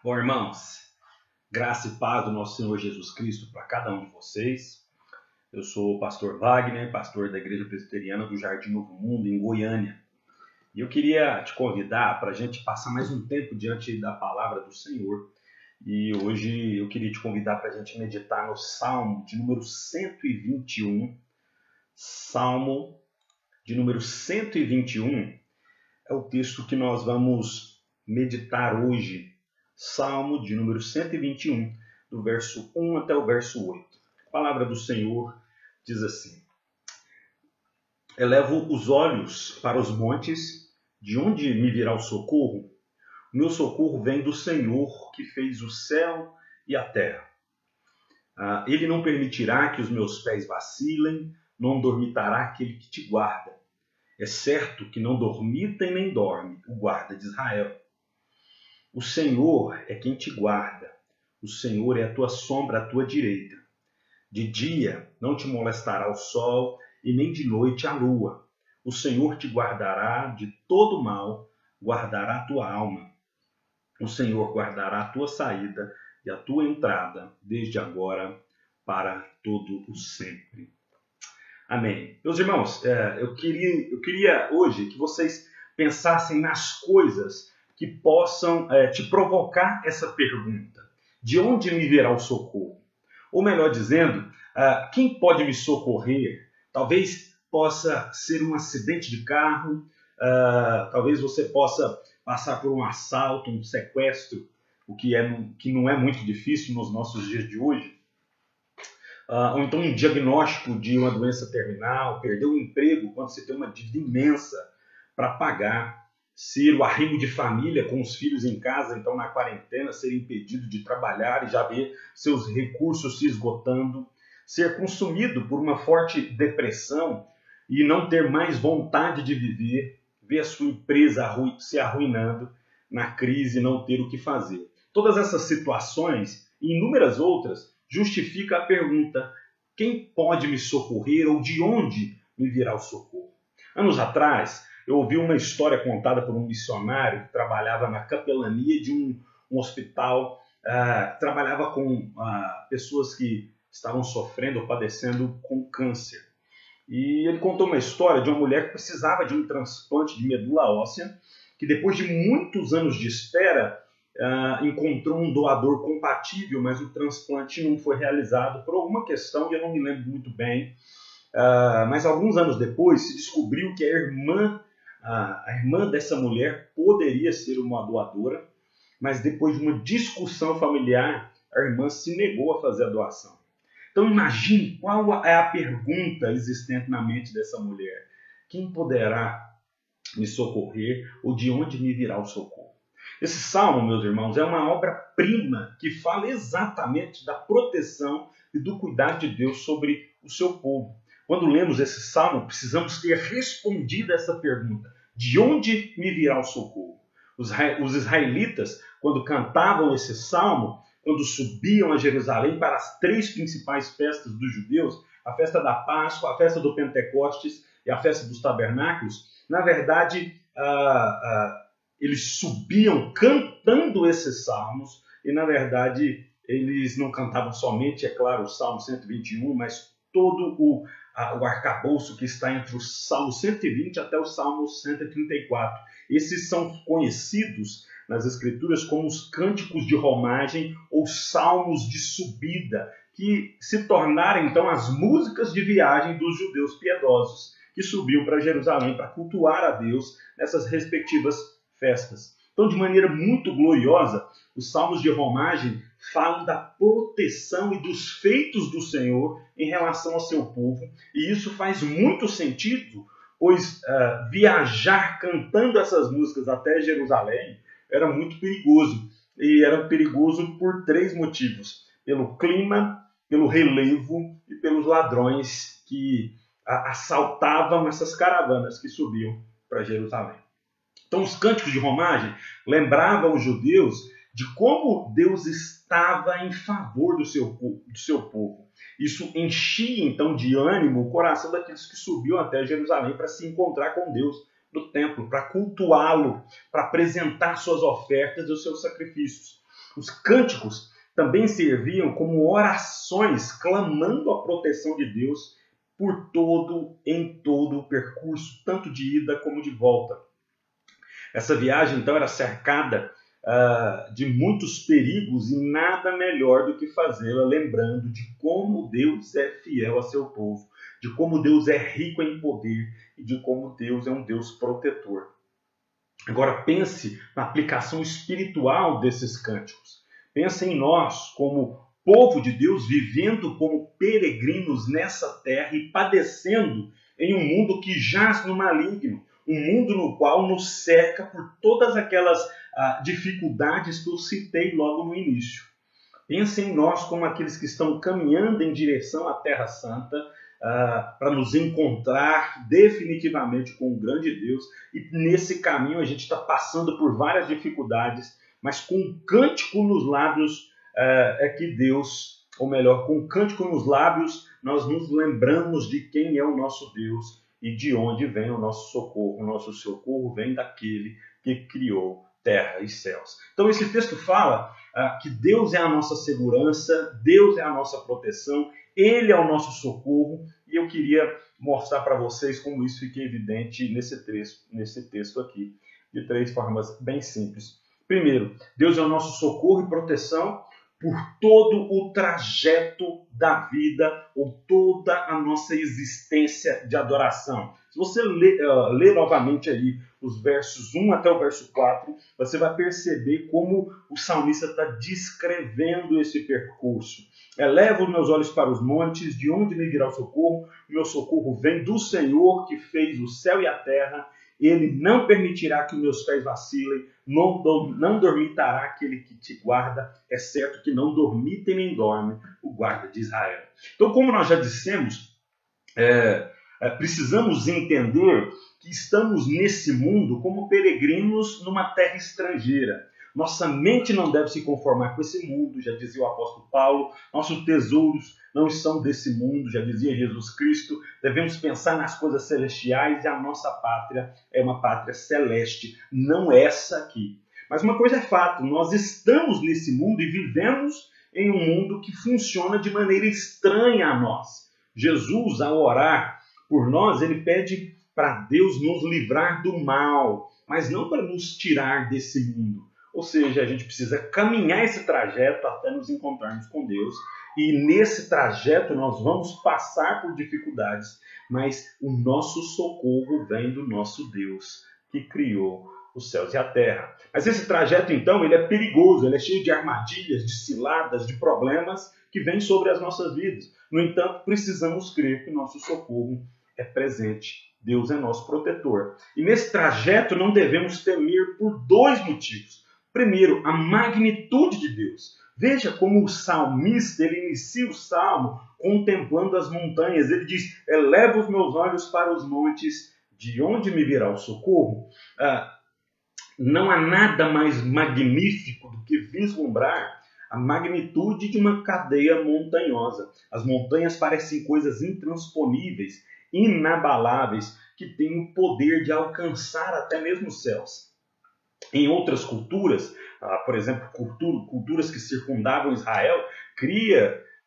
Bom, irmãos, graça e paz do nosso Senhor Jesus Cristo para cada um de vocês. Eu sou o pastor Wagner, pastor da Igreja Presbiteriana do Jardim Novo Mundo, em Goiânia. E eu queria te convidar para a gente passar mais um tempo diante da palavra do Senhor. E hoje eu queria te convidar para a gente meditar no Salmo de número 121. Salmo de número 121 é o texto que nós vamos meditar hoje. Salmo de número 121, do verso 1 até o verso 8. A palavra do Senhor diz assim: Elevo os olhos para os montes, de onde me virá o socorro? O meu socorro vem do Senhor, que fez o céu e a terra. Ele não permitirá que os meus pés vacilem, não dormitará aquele que te guarda. É certo que não dormita e nem dorme o guarda de Israel. O Senhor é quem te guarda. O Senhor é a tua sombra à tua direita. De dia não te molestará o sol e nem de noite a lua. O Senhor te guardará de todo mal, guardará a tua alma. O Senhor guardará a tua saída e a tua entrada, desde agora para todo o sempre. Amém. Meus irmãos, eu queria hoje que vocês pensassem nas coisas que possam te provocar essa pergunta: de onde me virá o socorro? Ou melhor dizendo, quem pode me socorrer? Talvez possa ser um acidente de carro, talvez você possa passar por um assalto, um sequestro, o que não é muito difícil nos nossos dias de hoje. Ou então um diagnóstico de uma doença terminal, perder o emprego quando você tem uma dívida imensa para pagar, ser o arrimo de família com os filhos em casa, então na quarentena, ser impedido de trabalhar e já ver seus recursos se esgotando, ser consumido por uma forte depressão e não ter mais vontade de viver, ver a sua empresa se arruinando na crise e não ter o que fazer. Todas essas situações e inúmeras outras justifica a pergunta: quem pode me socorrer ou de onde me virá o socorro? Anos atrás, eu ouvi uma história contada por um missionário que trabalhava na capelania de um hospital, trabalhava com pessoas que estavam sofrendo ou padecendo com câncer. E ele contou uma história de uma mulher que precisava de um transplante de medula óssea, que depois de muitos anos de espera, encontrou um doador compatível, mas o transplante não foi realizado por alguma questão que eu não me lembro muito bem. Mas alguns anos depois se descobriu que a irmã dessa mulher poderia ser uma doadora, mas depois de uma discussão familiar, a irmã se negou a fazer a doação. Então imagine qual é a pergunta existente na mente dessa mulher: quem poderá me socorrer ou de onde me virá o socorro? Esse salmo, meus irmãos, é uma obra-prima que fala exatamente da proteção e do cuidado de Deus sobre o seu povo. Quando lemos esse salmo, precisamos ter respondido essa pergunta: de onde me virá o socorro? Os israelitas, quando cantavam esse salmo, quando subiam a Jerusalém para as três principais festas dos judeus, a festa da Páscoa, a festa do Pentecostes e a festa dos Tabernáculos, na verdade, eles subiam cantando esses salmos e, na verdade, eles não cantavam somente, é claro, o Salmo 121, mas todo o arcabouço que está entre o Salmo 120 até o Salmo 134. Esses são conhecidos nas Escrituras como os cânticos de romagem ou salmos de subida, que se tornaram então as músicas de viagem dos judeus piedosos que subiam para Jerusalém para cultuar a Deus nessas respectivas festas. Então, de maneira muito gloriosa, os salmos de romagem falam da proteção e dos feitos do Senhor em relação ao seu povo, e isso faz muito sentido, pois viajar cantando essas músicas até Jerusalém era muito perigoso, e era perigoso por três motivos: pelo clima, pelo relevo e pelos ladrões que assaltavam essas caravanas que subiam para Jerusalém. Então, os cânticos de romagem lembravam os judeus de como Deus estava em favor do seu povo. Isso enchia, então, de ânimo o coração daqueles que subiam até Jerusalém para se encontrar com Deus no templo, para cultuá-lo, para apresentar suas ofertas e os seus sacrifícios. Os cânticos também serviam como orações, clamando a proteção de Deus em todo o percurso, tanto de ida como de volta. Essa viagem, então, era cercada de muitos perigos e nada melhor do que fazê-la lembrando de como Deus é fiel a seu povo, de como Deus é rico em poder e de como Deus é um Deus protetor. Agora pense na aplicação espiritual desses cânticos. Pense em nós como povo de Deus vivendo como peregrinos nessa terra e padecendo em um mundo que jaz no maligno, um mundo no qual nos cerca por todas aquelas dificuldades que eu citei logo no início. Pense em nós como aqueles que estão caminhando em direção à Terra Santa, para nos encontrar definitivamente com o grande Deus. E nesse caminho a gente está passando por várias dificuldades, mas com um cântico nos lábios que Deus, ou melhor, com um cântico nos lábios, nós nos lembramos de quem é o nosso Deus e de onde vem o nosso socorro. O nosso socorro vem daquele que criou terra e céus. Então esse texto fala que Deus é a nossa segurança, Deus é a nossa proteção, Ele é o nosso socorro, e eu queria mostrar para vocês como isso fica evidente nesse texto aqui, de 3 formas bem simples. Primeiro, Deus é o nosso socorro e proteção por todo o trajeto da vida ou toda a nossa existência de adoração. Se você ler novamente aí os versos 1 até o verso 4, você vai perceber como o salmista está descrevendo esse percurso. Elevo os meus olhos para os montes, de onde me virá o socorro? O meu socorro vem do Senhor, que fez o céu e a terra. Ele não permitirá que os meus pés vacilem, não dormitará aquele que te guarda. É certo que não dormita e nem dorme o guarda de Israel. Então, como nós já dissemos, precisamos entender que estamos nesse mundo como peregrinos numa terra estrangeira. Nossa mente não deve se conformar com esse mundo, já dizia o apóstolo Paulo. Nossos tesouros não são desse mundo, já dizia Jesus Cristo. Devemos pensar nas coisas celestiais e a nossa pátria é uma pátria celeste, não essa aqui. Mas uma coisa é fato, nós estamos nesse mundo e vivemos em um mundo que funciona de maneira estranha a nós. Jesus, ao orar por nós, ele pede para Deus nos livrar do mal, mas não para nos tirar desse mundo. Ou seja, a gente precisa caminhar esse trajeto até nos encontrarmos com Deus. E nesse trajeto nós vamos passar por dificuldades, mas o nosso socorro vem do nosso Deus, que criou os céus e a terra. Mas esse trajeto, então, ele é perigoso, ele é cheio de armadilhas, de ciladas, de problemas que vêm sobre as nossas vidas. No entanto, precisamos crer que o nosso socorro é presente. Deus é nosso protetor. E nesse trajeto não devemos temer por 2 motivos. Primeiro, a magnitude de Deus. Veja como o salmista ele inicia o salmo contemplando as montanhas. Ele diz, eleva os meus olhos para os montes, de onde me virá o socorro? Não há nada mais magnífico do que vislumbrar a magnitude de uma cadeia montanhosa. As montanhas parecem coisas intransponíveis, inabaláveis, que têm o poder de alcançar até mesmo os céus. Em outras culturas, por exemplo, culturas que circundavam Israel,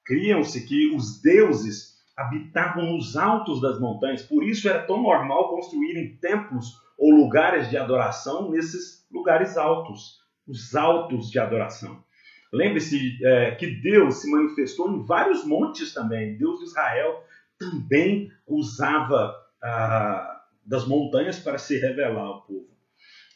criam-se que os deuses habitavam nos altos das montanhas. Por isso era tão normal construírem templos ou lugares de adoração nesses lugares altos, os altos de adoração. Lembre-se que Deus se manifestou em vários montes também. Deus de Israel também usava das montanhas para se revelar ao povo.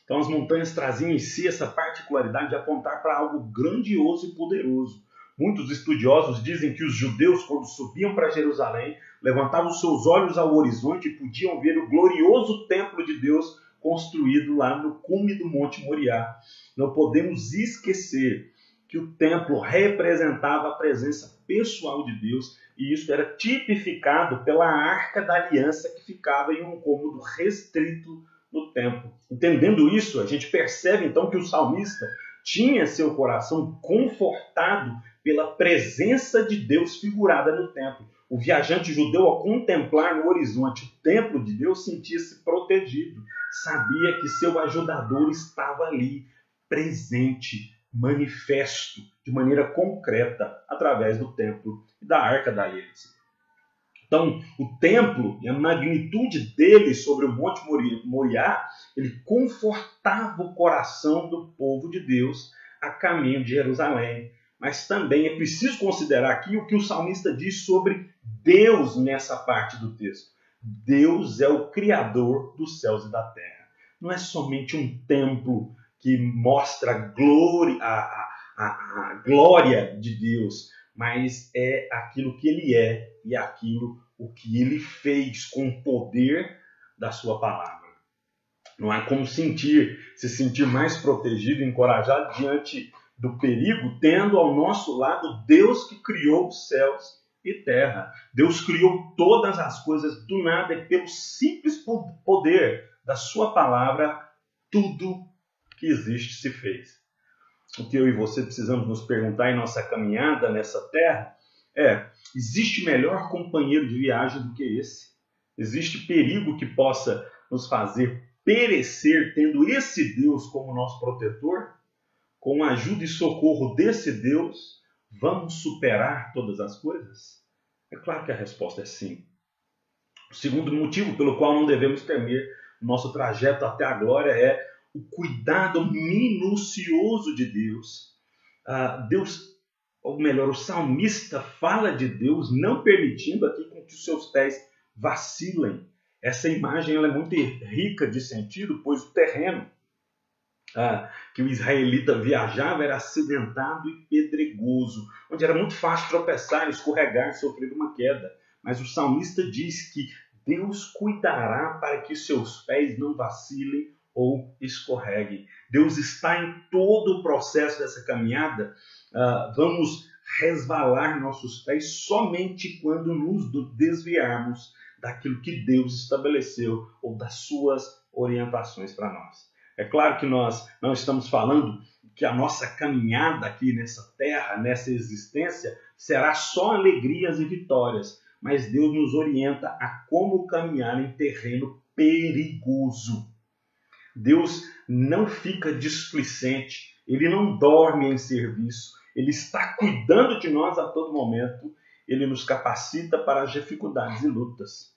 Então as montanhas traziam em si essa particularidade de apontar para algo grandioso e poderoso. Muitos estudiosos dizem que os judeus, quando subiam para Jerusalém, levantavam seus olhos ao horizonte e podiam ver o glorioso templo de Deus construído lá no cume do Monte Moriá. Não podemos esquecer que o templo representava a presença pessoal de Deus e isso era tipificado pela Arca da Aliança que ficava em um cômodo restrito no templo. Entendendo isso, a gente percebe então que o salmista tinha seu coração confortado pela presença de Deus figurada no templo. O viajante judeu, ao contemplar no horizonte o templo de Deus, sentia-se protegido. Sabia que seu ajudador estava ali, presente, manifesto, de maneira concreta, através do templo e da Arca da Aliança. Então, o templo e a magnitude dele sobre o Monte Moriá, ele confortava o coração do povo de Deus a caminho de Jerusalém. Mas também é preciso considerar aqui o que o salmista diz sobre Deus nessa parte do texto. Deus é o Criador dos céus e da terra. Não é somente um templo que mostra a glória de Deus, mas é aquilo que ele é e aquilo o que ele fez com o poder da sua palavra. Não há como se sentir mais protegido e encorajado diante do perigo, tendo ao nosso lado Deus que criou os céus e terra. Deus criou todas as coisas do nada e pelo simples poder da sua palavra, tudo que existe se fez. O que eu e você precisamos nos perguntar em nossa caminhada nessa terra é: existe melhor companheiro de viagem do que esse? Existe perigo que possa nos fazer perecer tendo esse Deus como nosso protetor? Com a ajuda e socorro desse Deus, vamos superar todas as coisas? É claro que a resposta é sim. O segundo motivo pelo qual não devemos temer o nosso trajeto até a glória é o cuidado minucioso de Deus. O salmista fala de Deus não permitindo aqui com que os seus pés vacilem. Essa imagem ela é muito rica de sentido, pois o terreno que o israelita viajava era acidentado e pedregoso, onde era muito fácil tropeçar, escorregar, sofrer uma queda. Mas o salmista diz que Deus cuidará para que seus pés não vacilem ou escorreguem. Deus está em todo o processo dessa caminhada. Vamos resvalar nossos pés somente quando nos desviarmos daquilo que Deus estabeleceu ou das suas orientações para nós. É claro que nós não estamos falando que a nossa caminhada aqui nessa terra, nessa existência, será só alegrias e vitórias, mas Deus nos orienta a como caminhar em terreno perigoso. Deus não fica displicente, Ele não dorme em serviço, Ele está cuidando de nós a todo momento, Ele nos capacita para as dificuldades e lutas.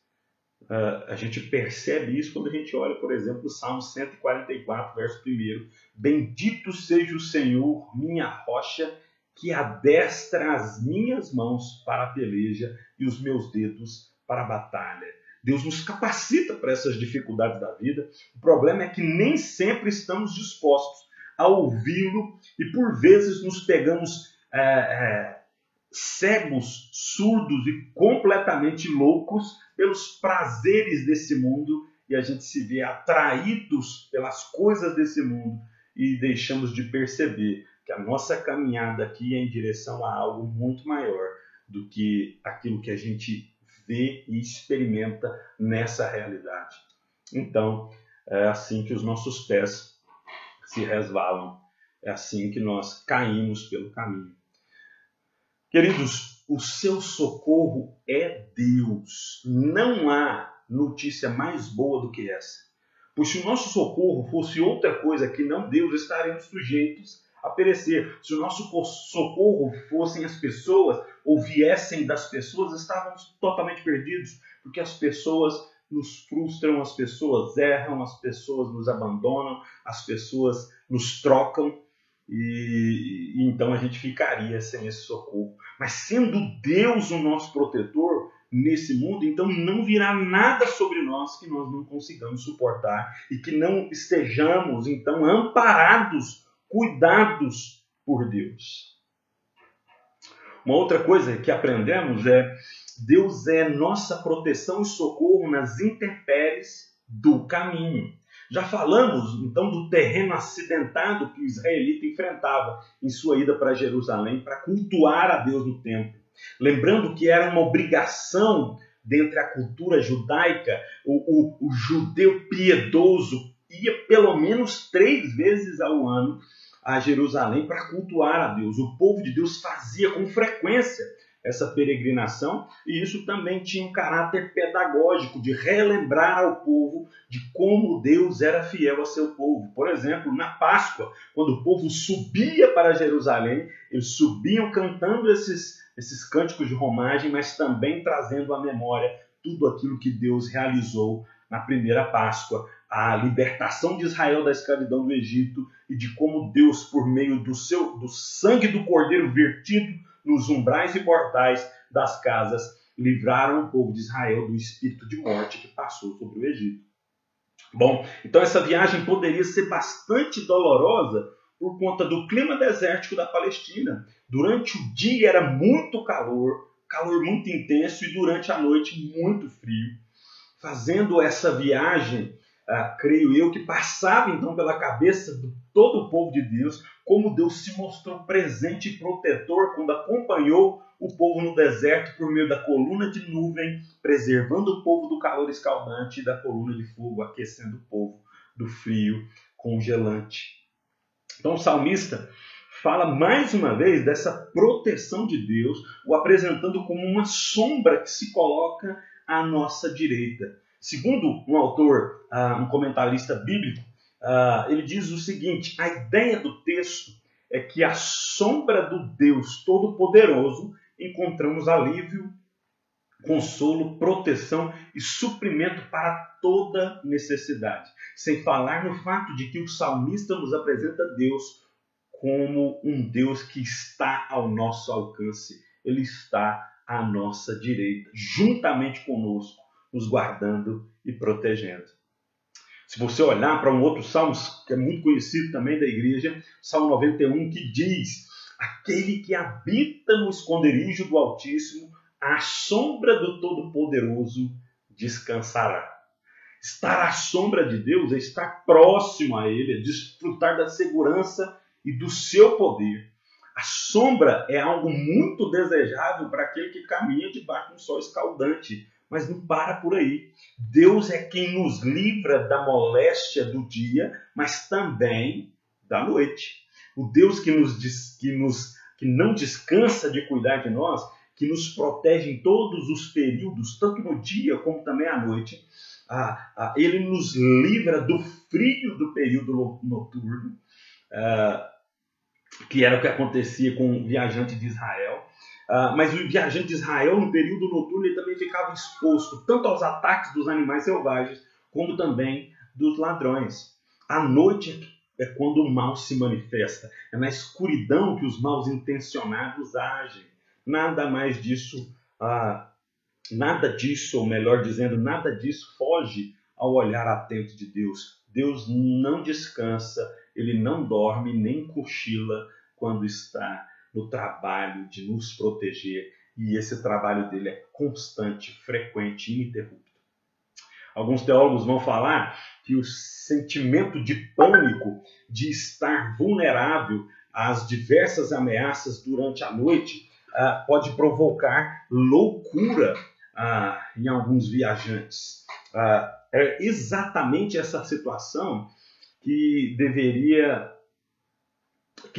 A gente percebe isso quando a gente olha, por exemplo, o Salmo 144, verso 1. Bendito seja o Senhor, minha rocha, que adestra as minhas mãos para a peleja e os meus dedos para a batalha. Deus nos capacita para essas dificuldades da vida. O problema é que nem sempre estamos dispostos a ouvi-lo e por vezes nos pegamos cegos, surdos e completamente loucos pelos prazeres desse mundo e a gente se vê atraídos pelas coisas desse mundo e deixamos de perceber que a nossa caminhada aqui é em direção a algo muito maior do que aquilo que a gente vê e experimenta nessa realidade. Então, é assim que os nossos pés se resvalam, é assim que nós caímos pelo caminho. Queridos, o seu socorro é Deus. Não há notícia mais boa do que essa. Pois se o nosso socorro fosse outra coisa que não Deus, estaremos sujeitos a perecer. Se o nosso socorro fossem as pessoas, ou viessem das pessoas, estávamos totalmente perdidos. Porque as pessoas nos frustram, as pessoas erram, as pessoas nos abandonam, as pessoas nos trocam. E então a gente ficaria sem esse socorro. Mas sendo Deus o nosso protetor nesse mundo, então não virá nada sobre nós que nós não consigamos suportar e que não estejamos então amparados, cuidados por Deus. Uma outra coisa que aprendemos é: Deus é nossa proteção e socorro nas intempéries do caminho. Já falamos, então, do terreno acidentado que o israelita enfrentava em sua ida para Jerusalém para cultuar a Deus no templo. Lembrando que era uma obrigação dentre a cultura judaica, o judeu piedoso ia pelo menos 3 vezes ao ano a Jerusalém para cultuar a Deus. O povo de Deus fazia com frequência essa peregrinação, e isso também tinha um caráter pedagógico, de relembrar ao povo de como Deus era fiel a seu povo. Por exemplo, na Páscoa, quando o povo subia para Jerusalém, eles subiam cantando esses cânticos de romagem, mas também trazendo à memória tudo aquilo que Deus realizou na primeira Páscoa, a libertação de Israel da escravidão do Egito e de como Deus, por meio do sangue do Cordeiro vertido nos umbrais e portais das casas, livraram o povo de Israel do espírito de morte que passou sobre o Egito. Bom, então essa viagem poderia ser bastante dolorosa por conta do clima desértico da Palestina. Durante o dia era muito calor muito intenso, e durante a noite muito frio. Fazendo essa viagem, creio eu, que passava então pela cabeça de todo o povo de Deus, como Deus se mostrou presente e protetor quando acompanhou o povo no deserto por meio da coluna de nuvem, preservando o povo do calor escaldante, e da coluna de fogo, aquecendo o povo do frio congelante. Então o salmista fala mais uma vez dessa proteção de Deus, o apresentando como uma sombra que se coloca à nossa direita. Segundo um autor, um comentarista bíblico, ele diz o seguinte: a ideia do texto é que à sombra do Deus Todo-Poderoso encontramos alívio, consolo, proteção e suprimento para toda necessidade. Sem falar no fato de que o salmista nos apresenta Deus como um Deus que está ao nosso alcance. Ele está à nossa direita, juntamente conosco, nos guardando e protegendo. Se você olhar para um outro salmo, que é muito conhecido também da igreja, Salmo 91, que diz: aquele que habita no esconderijo do Altíssimo, à sombra do Todo-Poderoso descansará. Estar à sombra de Deus é estar próximo a Ele, é desfrutar da segurança e do seu poder. A sombra é algo muito desejável para aquele que caminha debaixo de um sol escaldante, mas não para por aí. Deus é quem nos livra da moléstia do dia, mas também da noite. O Deus que não descansa de cuidar de nós, que nos protege em todos os períodos, tanto no dia como também à noite. Ele nos livra do frio do período noturno, que era o que acontecia com o viajante de Israel. Mas o viajante de Israel, no período noturno, ele também ficava exposto tanto aos ataques dos animais selvagens, como também dos ladrões. À noite é quando o mal se manifesta. É na escuridão que os maus intencionados agem. Nada mais disso, nada disso, ou melhor dizendo, nada disso foge ao olhar atento de Deus. Deus não descansa, Ele não dorme nem cochila quando está no trabalho de nos proteger. E esse trabalho dele é constante, frequente e ininterrupto. Alguns teólogos vão falar que o sentimento de pânico, de estar vulnerável às diversas ameaças durante a noite, pode provocar loucura em alguns viajantes. É exatamente essa situação que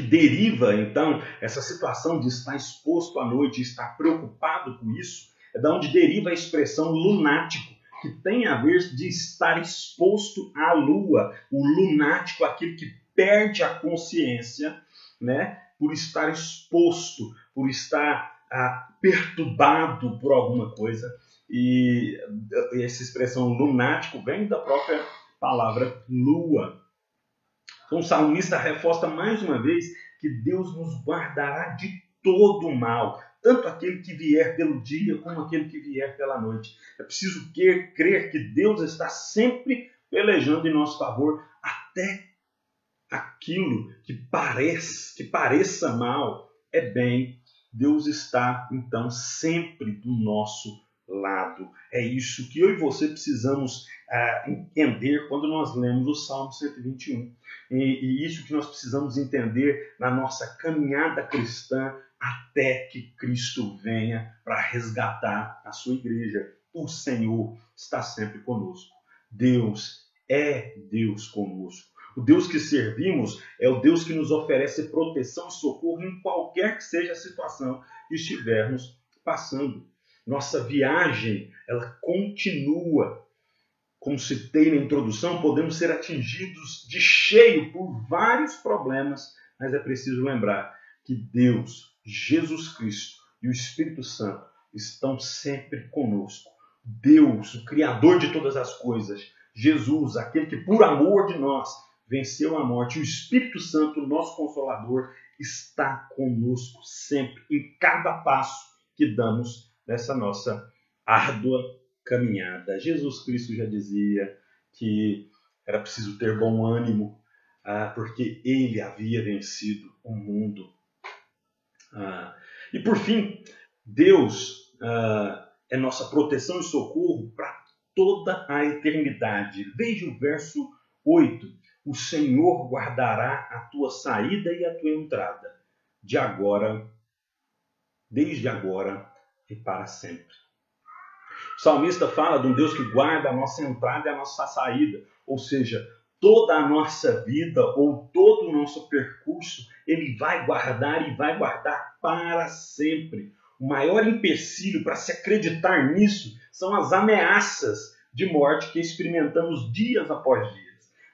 deriva, então, essa situação de estar exposto à noite, estar preocupado com isso, é da onde deriva a expressão lunático, que tem a ver de estar exposto à lua. O lunático, aquele que perde a consciência, né, por estar exposto, por estar perturbado por alguma coisa. E essa expressão lunático vem da própria palavra lua. Então o salmista reforça mais uma vez que Deus nos guardará de todo o mal, tanto aquele que vier pelo dia como aquele que vier pela noite. É preciso crer que Deus está sempre pelejando em nosso favor, até aquilo que pareça mal é bem. Deus está, então, sempre do nosso lado. É isso que eu e você precisamos entender quando nós lemos o Salmo 121. E isso que nós precisamos entender na nossa caminhada cristã até que Cristo venha para resgatar a sua igreja. O Senhor está sempre conosco. Deus é Deus conosco. O Deus que servimos é o Deus que nos oferece proteção e socorro em qualquer que seja a situação que estivermos passando. Nossa viagem, ela continua. Como citei na introdução, podemos ser atingidos de cheio por vários problemas, mas é preciso lembrar que Deus, Jesus Cristo e o Espírito Santo estão sempre conosco. Deus, o Criador de todas as coisas, Jesus, aquele que por amor de nós venceu a morte, e o Espírito Santo, nosso Consolador, está conosco sempre, em cada passo que damos nessa nossa árdua caminhada. Jesus Cristo já dizia que era preciso ter bom ânimo, porque ele havia vencido o mundo. E por fim, Deus é nossa proteção e socorro para toda a eternidade. Veja o verso 8. O Senhor guardará a tua saída e a tua entrada, desde agora e para sempre. O salmista fala de um Deus que guarda a nossa entrada e a nossa saída, ou seja, toda a nossa vida ou todo o nosso percurso, ele vai guardar e vai guardar para sempre. O maior empecilho para se acreditar nisso são as ameaças de morte que experimentamos dias após dias.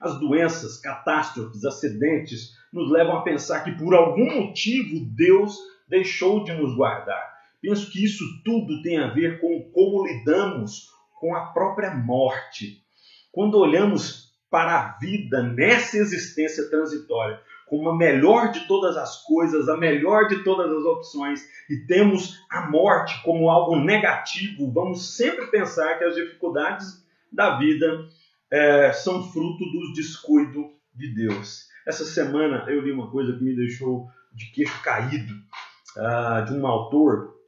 As doenças, catástrofes, acidentes nos levam a pensar que por algum motivo Deus deixou de nos guardar. Penso que isso tudo tem a ver com como lidamos com a própria morte. Quando olhamos para a vida nessa existência transitória como a melhor de todas as coisas, a melhor de todas as opções, e temos a morte como algo negativo, vamos sempre pensar que as dificuldades da vida são fruto do descuido de Deus. Essa semana eu li uma coisa que me deixou de queixo caído, de um autor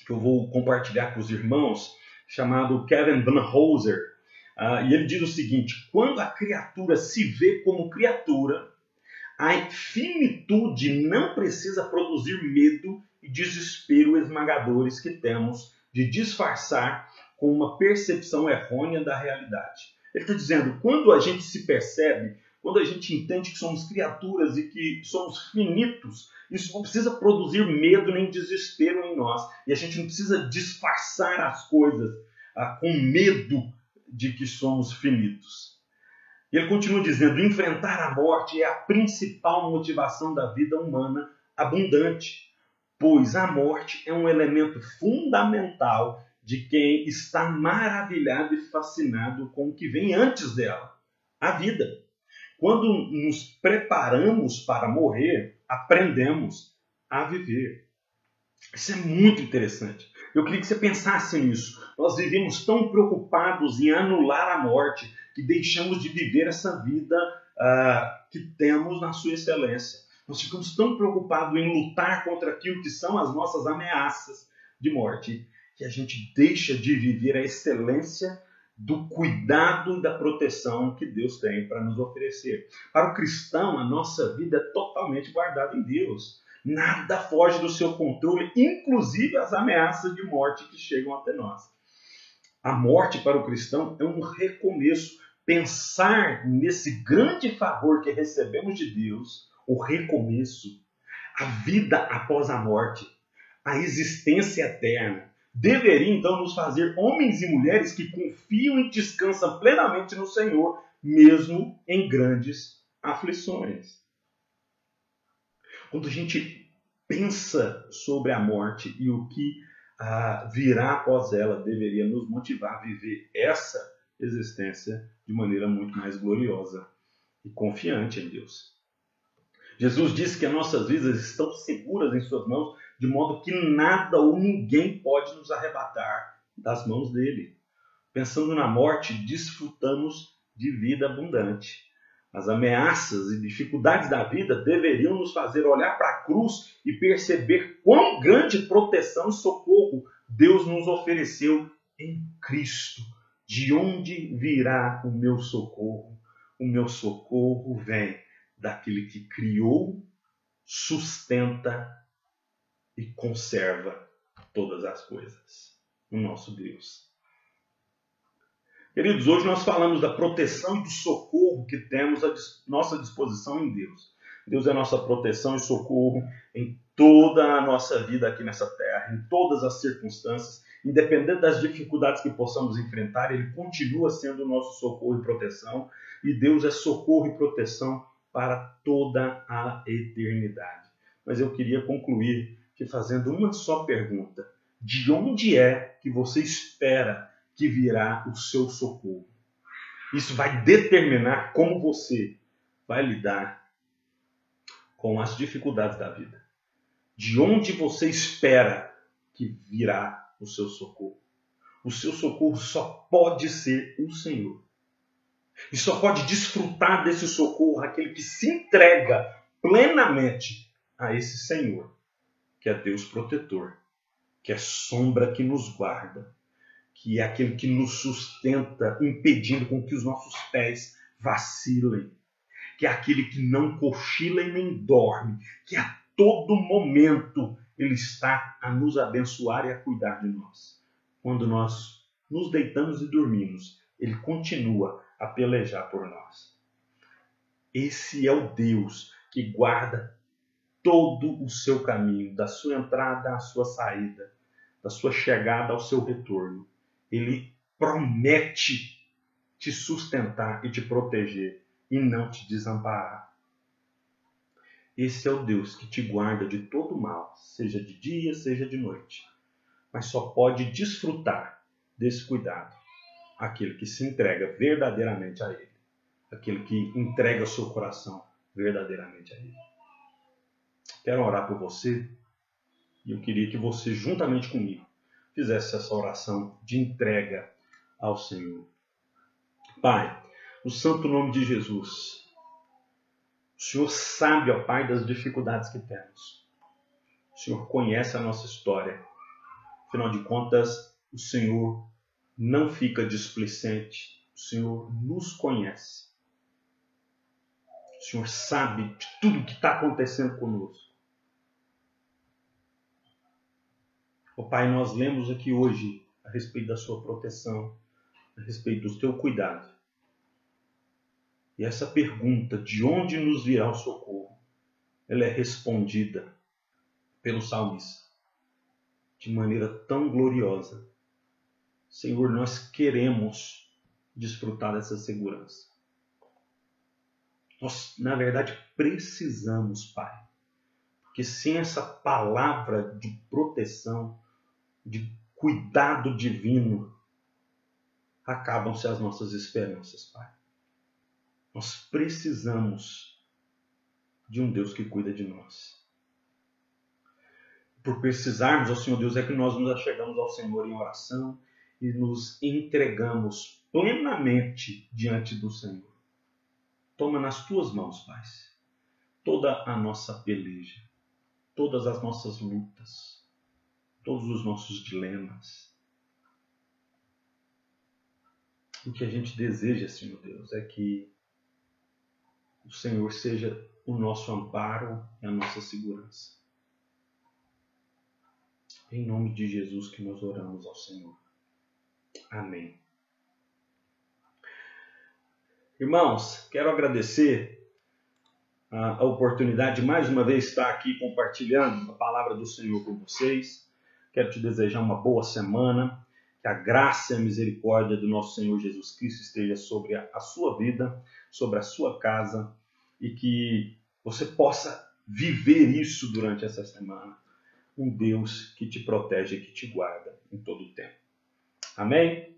que eu vou compartilhar com os irmãos, chamado Kevin Van Hooser. E ele diz o seguinte: quando a criatura se vê como criatura, a finitude não precisa produzir medo e desespero esmagadores que temos de disfarçar com uma percepção errônea da realidade. Ele está dizendo, quando a gente se percebe, quando a gente entende que somos criaturas e que somos finitos, isso não precisa produzir medo nem desespero em nós. E a gente não precisa disfarçar as coisas com medo de que somos finitos. E ele continua dizendo, enfrentar a morte é a principal motivação da vida humana abundante, pois a morte é um elemento fundamental de quem está maravilhado e fascinado com o que vem antes dela, a vida. Quando nos preparamos para morrer, aprendemos a viver. Isso é muito interessante. Eu queria que você pensasse nisso. Nós vivemos tão preocupados em anular a morte que deixamos de viver essa vida que temos na sua excelência. Nós ficamos tão preocupados em lutar contra aquilo que são as nossas ameaças de morte, que a gente deixa de viver a excelência do cuidado e da proteção que Deus tem para nos oferecer. Para o cristão, a nossa vida é totalmente guardada em Deus. Nada foge do seu controle, inclusive as ameaças de morte que chegam até nós. A morte para o cristão é um recomeço. Pensar nesse grande favor que recebemos de Deus, o recomeço, a vida após a morte, a existência eterna, deveria então nos fazer homens e mulheres que confiam e descansam plenamente no Senhor, mesmo em grandes aflições. Quando a gente pensa sobre a morte e o que virá após ela, deveria nos motivar a viver essa existência de maneira muito mais gloriosa e confiante em Deus. Jesus disse que as nossas vidas estão seguras em suas mãos, de modo que nada ou ninguém pode nos arrebatar das mãos dele. Pensando na morte, desfrutamos de vida abundante. As ameaças e dificuldades da vida deveriam nos fazer olhar para a cruz e perceber quão grande proteção e socorro Deus nos ofereceu em Cristo. De onde virá o meu socorro? O meu socorro vem daquele que criou, sustenta e conserva todas as coisas, o nosso Deus. Queridos, hoje nós falamos da proteção e do socorro que temos à nossa disposição em Deus. Deus é a nossa proteção e socorro em toda a nossa vida aqui nessa terra. guardar em todas as circunstâncias, independente das dificuldades que possamos enfrentar. Ele continua sendo o nosso socorro e proteção, e Deus é socorro e proteção para toda a eternidade. Mas eu queria concluir te fazendo uma só pergunta: de onde é que você espera que virá o seu socorro? Isso vai determinar como você vai lidar com as dificuldades da vida. De onde você espera que virá o seu socorro? O seu socorro só pode ser o Senhor. E só pode desfrutar desse socorro aquele que se entrega plenamente a esse Senhor, que é Deus protetor, que é sombra que nos guarda, que é aquele que nos sustenta, impedindo com que os nossos pés vacilem, que é aquele que não cochila e nem dorme, que a todo momento Ele está a nos abençoar e a cuidar de nós. Quando nós nos deitamos e dormimos, Ele continua a pelejar por nós. Esse é o Deus que guarda todo o seu caminho, da sua entrada à sua saída, da sua chegada ao seu retorno. Ele promete te sustentar e te proteger e não te desamparar. Esse é o Deus que te guarda de todo mal, seja de dia, seja de noite. Mas só pode desfrutar desse cuidado aquele que se entrega verdadeiramente a Ele. Aquele que entrega o seu coração verdadeiramente a Ele. Quero orar por você e eu queria que você, juntamente comigo, fizesse essa oração de entrega ao Senhor. Pai, no santo nome de Jesus, o Senhor sabe, ó Pai, das dificuldades que temos. O Senhor conhece a nossa história. Afinal de contas, o Senhor não fica displicente. O Senhor nos conhece. O Senhor sabe de tudo o que está acontecendo conosco. Ó Pai, nós lemos aqui hoje a respeito da sua proteção, a respeito do teu cuidado. E essa pergunta, de onde nos virá o socorro, ela é respondida pelo salmista de maneira tão gloriosa. Senhor, nós queremos desfrutar dessa segurança. Nós, na verdade, precisamos, Pai. Porque sem essa palavra de proteção, de cuidado divino, acabam-se as nossas esperanças, Pai. Nós precisamos de um Deus que cuida de nós. Por precisarmos ao Senhor Deus, é que nós nos achegamos ao Senhor em oração e nos entregamos plenamente diante do Senhor. Toma nas tuas mãos, Pai, toda a nossa peleja, todas as nossas lutas, todos os nossos dilemas. O que a gente deseja, Senhor Deus, é que o Senhor seja o nosso amparo e a nossa segurança. Em nome de Jesus que nós oramos ao Senhor. Amém. Irmãos, quero agradecer a oportunidade de mais uma vez estar aqui compartilhando a palavra do Senhor com vocês. Quero te desejar uma boa semana. Que a graça e a misericórdia do nosso Senhor Jesus Cristo esteja sobre a sua vida, sobre a sua casa, e que você possa viver isso durante essa semana. Um Deus que te protege e que te guarda em todo o tempo. Amém?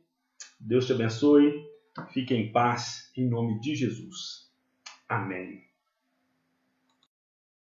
Deus te abençoe. Fique em paz, em nome de Jesus. Amém.